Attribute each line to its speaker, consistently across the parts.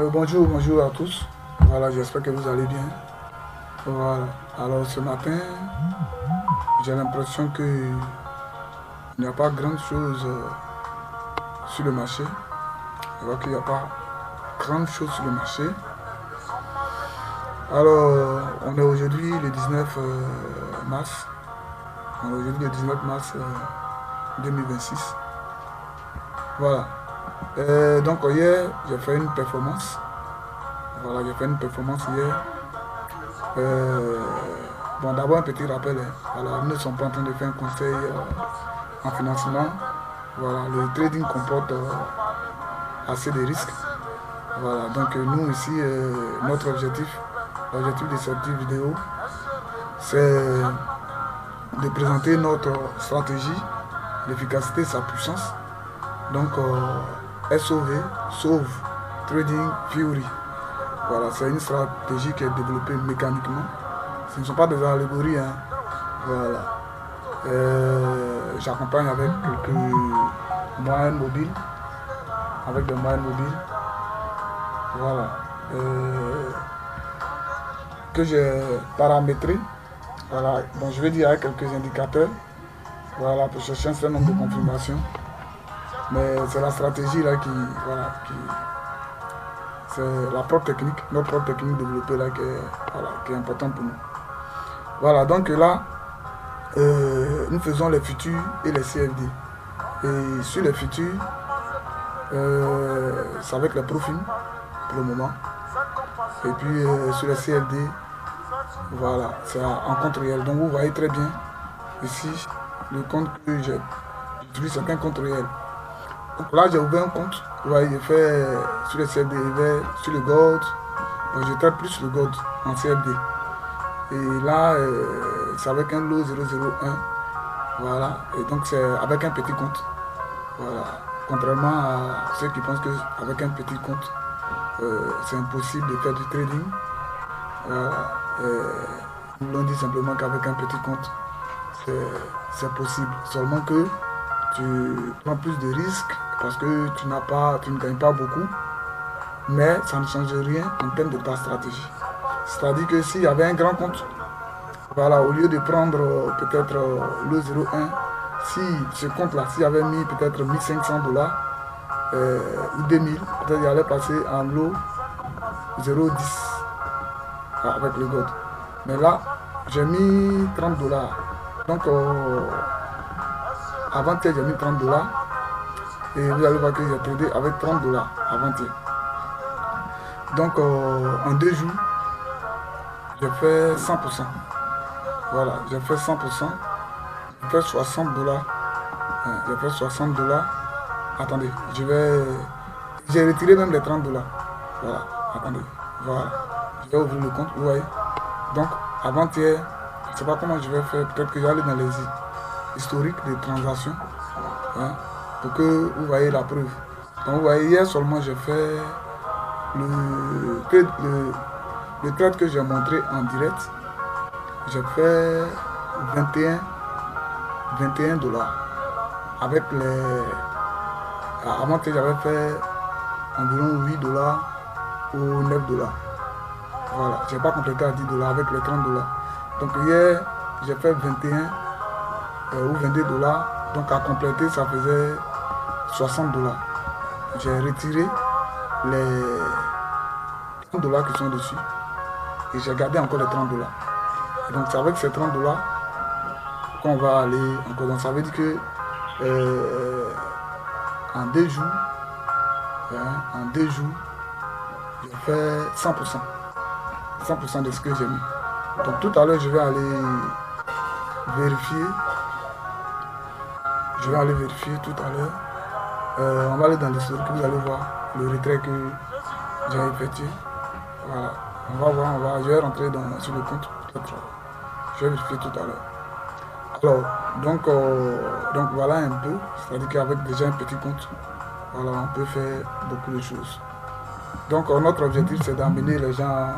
Speaker 1: Bonjour à tous. Voilà, j'espère que vous allez bien. Voilà. Alors ce matin, j'ai l'impression qu'il n'y a pas grand chose sur le marché. Je vois qu'il n'y a pas grand chose sur le marché. Alors, on est aujourd'hui le 19 mars. On est aujourd'hui le 19 mars 2026. Voilà. Donc hier, j'ai fait une performance. Voilà, j'ai fait une performance hier. Euh, bon, d'abord un petit rappel, hein. Alors, nous ne sommes pas en train de faire un conseil en financement. Voilà, le trading comporte assez de risques. Voilà, donc nous ici, notre l'objectif de cette vidéo, c'est de présenter notre stratégie, l'efficacité, sa puissance. Donc, SOV, Sauve Trading Fury. Voilà, c'est une stratégie qui est développée mécaniquement. Ce ne sont pas des allégories, hein. Voilà. J'accompagne avec quelques moyens mobiles. Avec des moyens mobiles. Voilà. Que j'ai paramétré. Voilà. Bon, je vais dire avec quelques indicateurs. Voilà, pour chercher un certain nombre de confirmations. Mais c'est la stratégie là qui c'est la propre technique, notre propre technique développée là qui est importante pour nous. Voilà, donc là, nous faisons les futurs et les CFD. Et sur les futurs, c'est avec les profils pour le moment. Et puis sur les CFD, voilà, c'est en compte réel. Donc vous voyez très bien ici le compte que j'utilise, c'est un compte réel. Donc là, j'ai ouvert un compte. Vous voyez, j'ai fait sur les CFD, sur le Gold. Donc je traite plus le Gold en CFD. Et là, c'est avec un lot 001. Voilà. Et donc c'est avec un petit compte. Voilà. Contrairement à ceux qui pensent qu'avec un petit compte, c'est impossible de faire du trading. Voilà. Nous l'on dit simplement qu'avec un petit compte, c'est possible. Seulement que tu prends plus de risques parce que tu ne gagnes pas beaucoup. Mais ça ne change rien en termes de ta stratégie. C'est-à-dire que s'il y avait un grand compte, voilà, au lieu de prendre peut-être le 0,1, si ce compte-là, s'il avait mis peut-être 1500 $ ou 2000, peut-être il allait passer en lot 0,10 avec le gold. Mais là, j'ai mis 30 $. Donc, avant-hier, j'ai mis 30 $. Et vous allez voir que j'ai tradé avec 30 $ avant-hier. Donc, en 2 jours, j'ai fait 100%. Voilà, j'ai fait 100%. J'ai fait 60 $. J'ai fait 60 $. Attendez, j'ai retiré même les 30 $. Voilà, attendez. Voilà. Je vais ouvrir le compte, vous voyez. Donc, avant-hier, je ne sais pas comment je vais faire. Peut-être que j'allais dans les historiques des transactions. Hein, pour que vous voyez la preuve. Donc, vous voyez, hier seulement, j'ai fait le trade que j'ai montré en direct. J'ai fait 21 $. Avec les... Avant que j'avais fait environ 8 $ ou 9 $. Voilà, je n'ai pas complété à 10 $ avec les 30 $. Donc hier, j'ai fait 21 ou 22 $. Donc à compléter, ça faisait 60 $. J'ai retiré les 30 $ qui sont dessus. Et j'ai gardé encore les 30 $. Donc c'est avec ces 30 $ qu'on va aller encore. Donc ça veut dire que en 2 jours, j'ai fait 100%. 100% de ce que j'ai mis. Donc tout à l'heure, je vais aller vérifier. Je vais aller vérifier tout à l'heure. On va aller dans l'historique, vous allez voir le retrait que j'ai effectué. Voilà. On va voir, je vais rentrer sur le compte. Peut-être. Je vais vérifier tout à l'heure. Alors, donc voilà un peu. C'est-à-dire qu'avec déjà un petit compte, voilà, on peut faire beaucoup de choses. Donc notre objectif, c'est d'amener les gens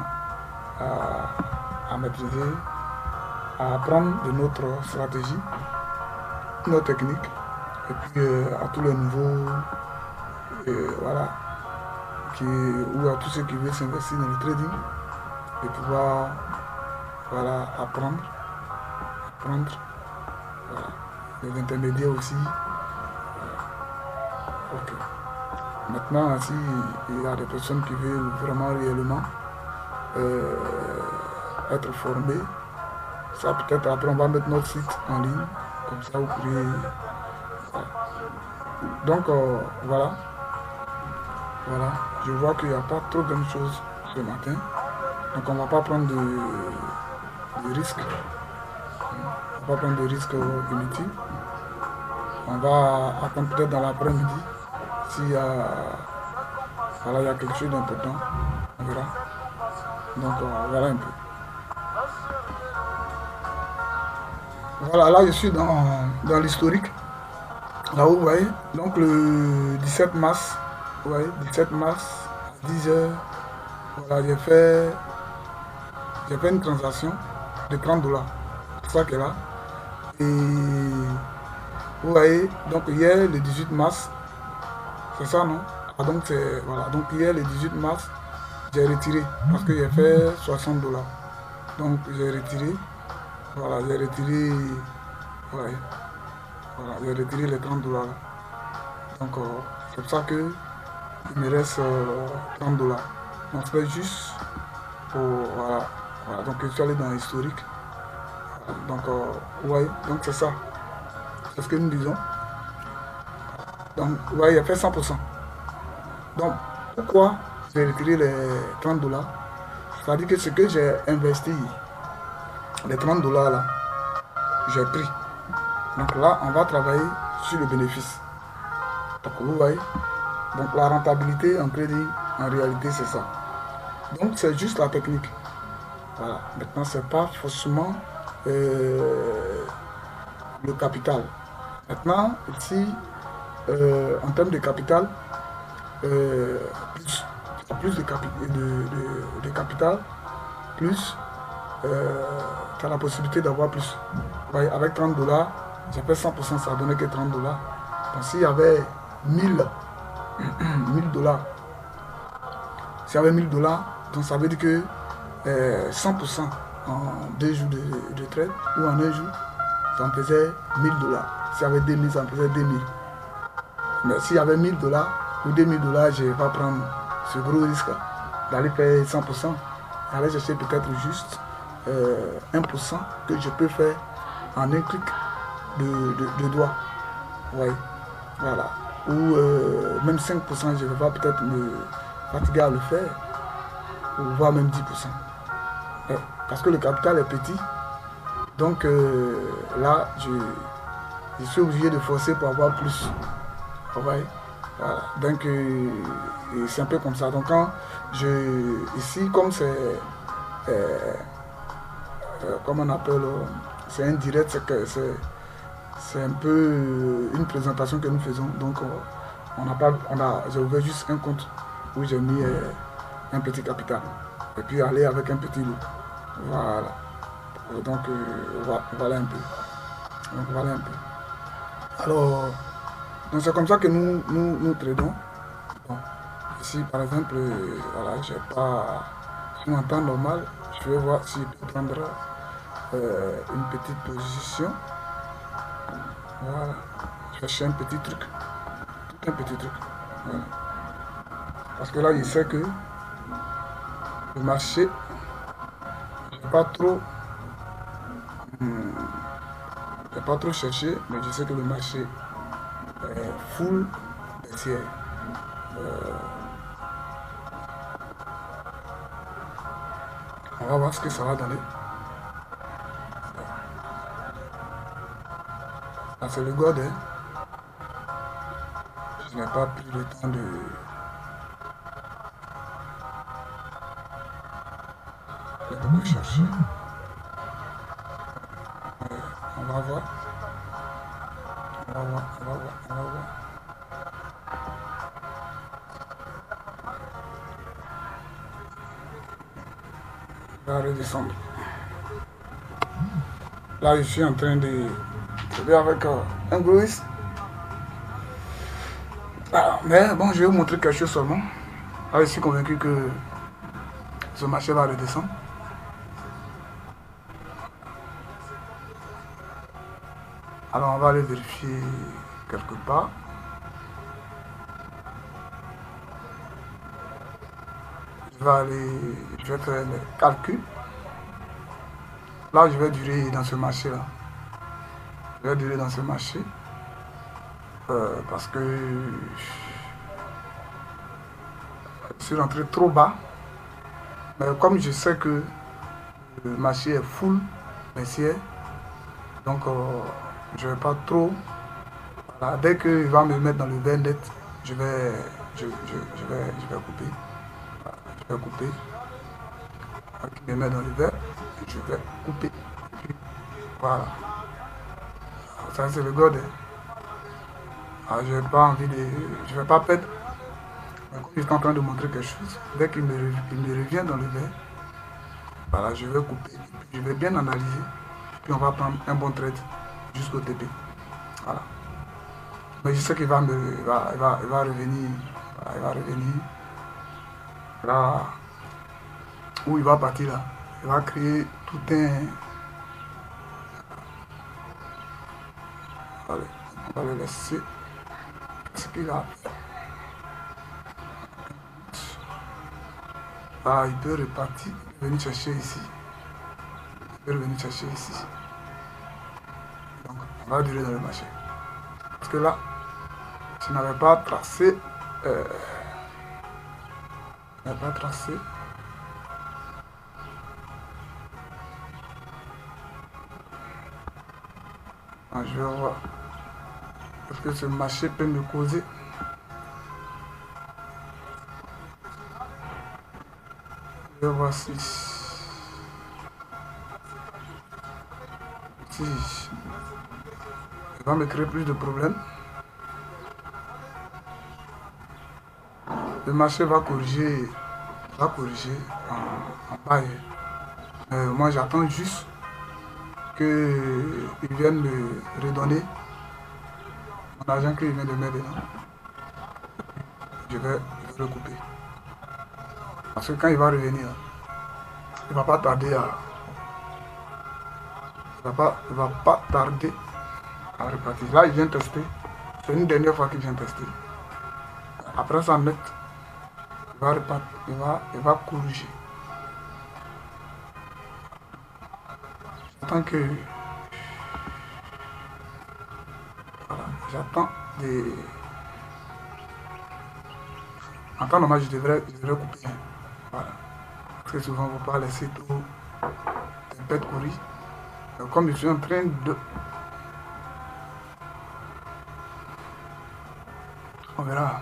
Speaker 1: à maîtriser, à apprendre de notre stratégie, nos techniques, et puis à tous les niveaux, voilà, ou à tous ceux qui veulent s'investir dans le trading et pouvoir voilà, apprendre, voilà. Les intermédiaires aussi. Ok. Maintenant, si il y a des personnes qui veulent vraiment réellement être formées, ça peut-être après on va mettre notre site en ligne, comme ça vous pourrez. Voilà. Donc voilà, je vois qu'il n'y a pas trop de choses ce matin, donc on ne va pas prendre de risques, on va pas prendre de risques inutiles. On va attendre peut-être dans l'après-midi s'il y a, voilà, il y a quelque chose d'important, on verra. Donc voilà un peu. Voilà, là je suis dans l'historique. Là où vous voyez, donc le 17 mars, vous voyez, 17 mars, 10 heures, voilà, j'ai fait une transaction de 30 $. C'est ça qui est là. Et vous voyez, donc hier, le 18 mars, c'est ça, non? Ah, donc c'est, voilà, donc hier, le 18 mars, j'ai retiré, parce que j'ai fait 60 $. Donc j'ai retiré, voilà, j'ai retiré, ouais, voilà, j'ai retiré les 30 $. Donc c'est pour ça que il me reste 30 $. Donc c'est juste pour, voilà, voilà, donc je suis allé dans l'historique. Donc, ouais, donc c'est ça. C'est ce que nous disons. Donc, ouais, il a fait 100%. Donc, pourquoi j'ai retiré les 30 $? C'est-à-dire que ce que j'ai investi, les 30 $ là, j'ai pris. Donc là, on va travailler sur le bénéfice. Donc, vous voyez. Donc, la rentabilité en crédit, en réalité, c'est ça. Donc, c'est juste la technique. Voilà. Maintenant, c'est pas forcément le capital. Maintenant, ici, en termes de capital, plus de capital, plus tu as la possibilité d'avoir plus. Ouais, avec 30 $, j'ai fait 100%, ça donnait que 30 $. Donc s'il y avait 1000 $, s'il y avait 1000 $, donc ça veut dire que 100% en 2 jours de trade ou en un jour, ça me faisait 1000 $. S'il y avait 2000, ça me faisait 2000. Mais s'il y avait 1000 $ ou 2000 $, je ne vais pas prendre ce gros risque d'aller faire 100%. Aller chercher peut-être juste 1% que je peux faire en un clic de doigt. Oui, voilà. Ou même 5%, je ne vais pas peut-être me fatiguer à le faire. Ou voire même 10%. Ouais, parce que le capital est petit. Donc là, je suis obligé de forcer pour avoir plus. Ouais, voilà. Donc c'est un peu comme ça. Donc quand ici, comme c'est comme on appelle, c'est indirect, c'est un peu une présentation que nous faisons. Donc j'ai ouvert juste un compte où j'ai mis un petit capital. Et puis aller avec un petit lot. Voilà. Donc voilà un peu. Donc voilà un peu. Alors, donc c'est comme ça que nous tradons. Bon, ici par exemple, voilà, j'ai pas en temps normal, je vais voir si je peux prendre une petite position. Voilà, je vais chercher un petit truc. Tout un petit truc. Voilà. Parce que là, il sait que le marché, je n'ai pas trop cherché, mais je sais que le marché est full baissière. On va voir ce que ça va donner. Ah, c'est le God, hein. Je n'ai pas pris le temps de beaucoup chercher. On va voir. On va voir. On va redescendre. Là, je suis en train de traiter avec un gros risque. Ah, mais bon, je vais vous montrer quelque chose seulement. Là, je suis convaincu que ce marché va redescendre. Alors on va aller vérifier quelque part. Je vais faire les calculs. Là, je vais durer dans ce marché-là. Je vais durer dans ce marché parce que je suis rentré trop bas. Mais comme je sais que le marché est full baissière, donc je ne vais pas trop. Voilà, dès qu'il va me mettre dans le vert net, je vais couper. Voilà, je vais couper. Qui me met dans le vert, je vais couper. Voilà. Ça c'est le god. Je n'ai pas envie de. Je ne vais pas perdre. Mais comme je suis en train de montrer quelque chose, dès il me revient dans le vert, voilà, je vais couper. Je vais bien analyser. Puis on va prendre un bon trade jusqu'au TP. Voilà. Mais je sais qu'il va revenir. Voilà, il va revenir. Là où il va partir là. Il va créer tout un. Allez, on va le laisser. Ce qu'il a fait. Ah, il peut repartir, venir chercher ici. Il peut revenir chercher ici. Donc, on va durer dans le marché. Parce que là, je n'avais pas tracé. Je n'avais pas tracé. Ah, je vais voir. Est-ce que ce marché peut me causer? Je vais voir si il va me créer plus de problèmes. Le marché va corriger en bas. Moi j'attends juste qu'il vienne me redonner mon argent qu'il vient de mettre dedans. Je vais recouper. Parce que quand il va revenir, il ne va pas tarder à. Il va pas tarder à repartir. Là, il vient tester. C'est une dernière fois qu'il vient tester. Après ça, net, il va repartir. Il va corriger. J'attends que. Voilà, j'attends des. En temps normal, je devrais couper. Voilà. Parce que souvent, on ne peut pas laisser tout tempête courir. Comme je suis en train de. On verra.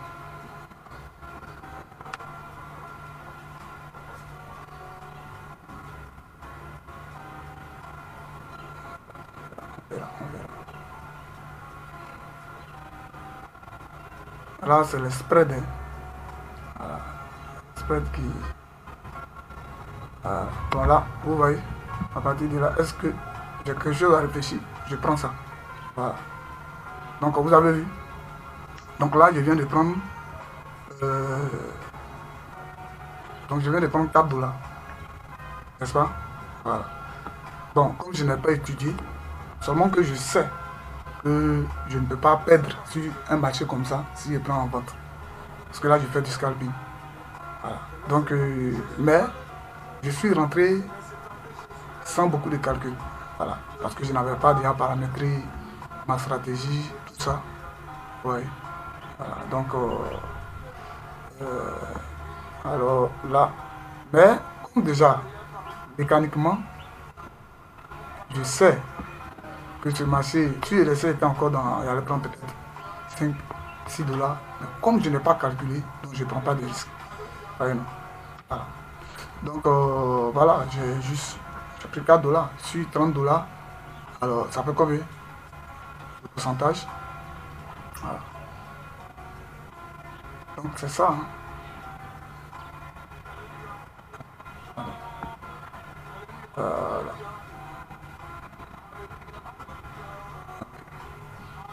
Speaker 1: Là, c'est le spread. Voilà. Le spread qui. Bon, là, vous voyez, à partir de là, est-ce que j'ai quelque chose à réfléchir? Je prends ça. Voilà. Donc, vous avez vu. Donc là, je viens de prendre. Donc, je viens de prendre 4 $. N'est-ce pas? Voilà. Donc, comme je n'ai pas étudié, seulement que je sais que je ne peux pas perdre sur un marché comme ça si je prends en vente. Parce que là, je fais du scalping. Voilà. Donc, mais je suis rentré sans beaucoup de calculs. Voilà. Parce que je n'avais pas déjà paramétré ma stratégie, tout ça. Ouais. Voilà. Donc, alors là, mais comme déjà, mécaniquement, je sais que ce marché, si je laissais était encore dans, il allait prendre peut-être 5, 6 $. Mais comme je n'ai pas calculé, donc je ne prends pas de risque. Voilà. Donc voilà, j'ai pris 4 $, sur 30 $. Alors ça fait combien? Le pourcentage. Voilà. Donc c'est ça. Hein. Voilà.